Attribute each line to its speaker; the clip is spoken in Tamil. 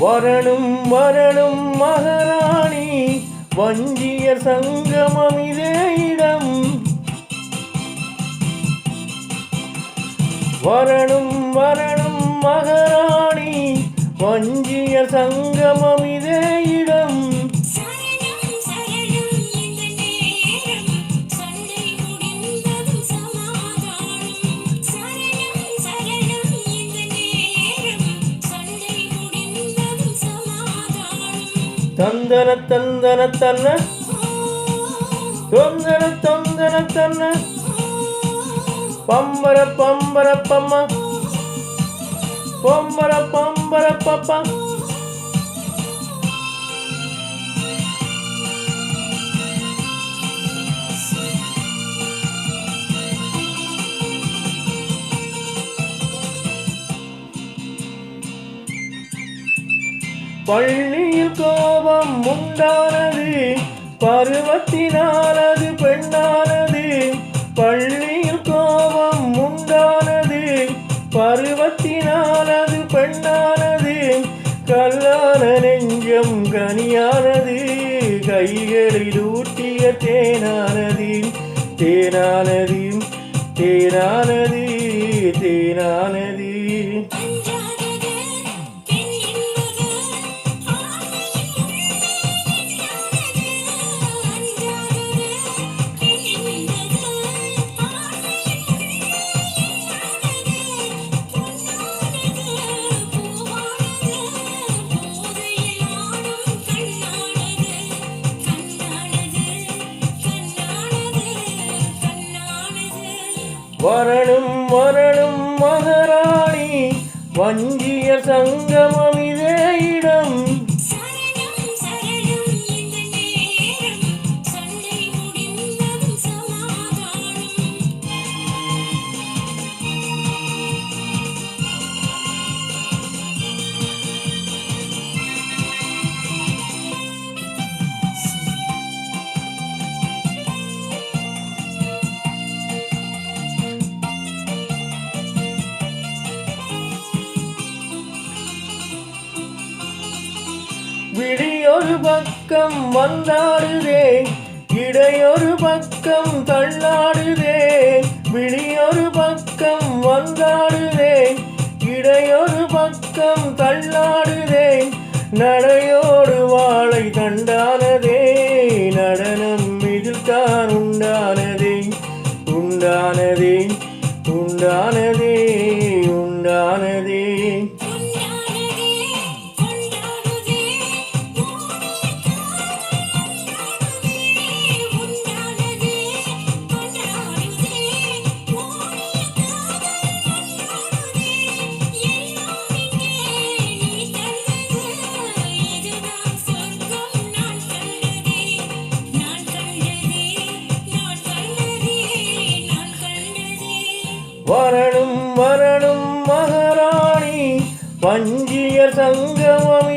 Speaker 1: வரணும் வரணும் மகாராணி வஞ்சிய சங்கமம் இதே இடம். வரணும் வரணும் மகாராணி வஞ்சிய சங்கமம் இதே இடம். தந்தன தந்தன தன்ன தொந்தன தொந்தன தன்ன பம்பர பம்பர பம்மா பம்பர பம்பர பப்பா. பள்ளியில் கோபம் உண்டானது பருவத்தினால் அது பெண்ணானது. பள்ளியில் கோபம் உண்டானது பருவத்தினால் அது பெண்ணானது. கல்லான நெஞ்சம் கனியானது கைகளில் ஊட்டிய தேனானது. தேனானது தேனானது தேனானது. வரணும் வரணும் மகாராணி வஞ்சிய சங்கமம் இதே இடம். விடியொரு பக்கம் வந்தாடுதே இடையொரு பக்கம் தள்ளாடுதே. விடியொரு பக்கம் வந்தாடுதே இடையொரு பக்கம் தள்ளாடுதே. நடையோடு வாழை தண்டானதே நடனம் இதில் தான் உண்டானதே உண்டானதே உண்டானதே உண்டானதே. வரணும் வரணும் மகாராணி வஞ்சிய சங்கமம்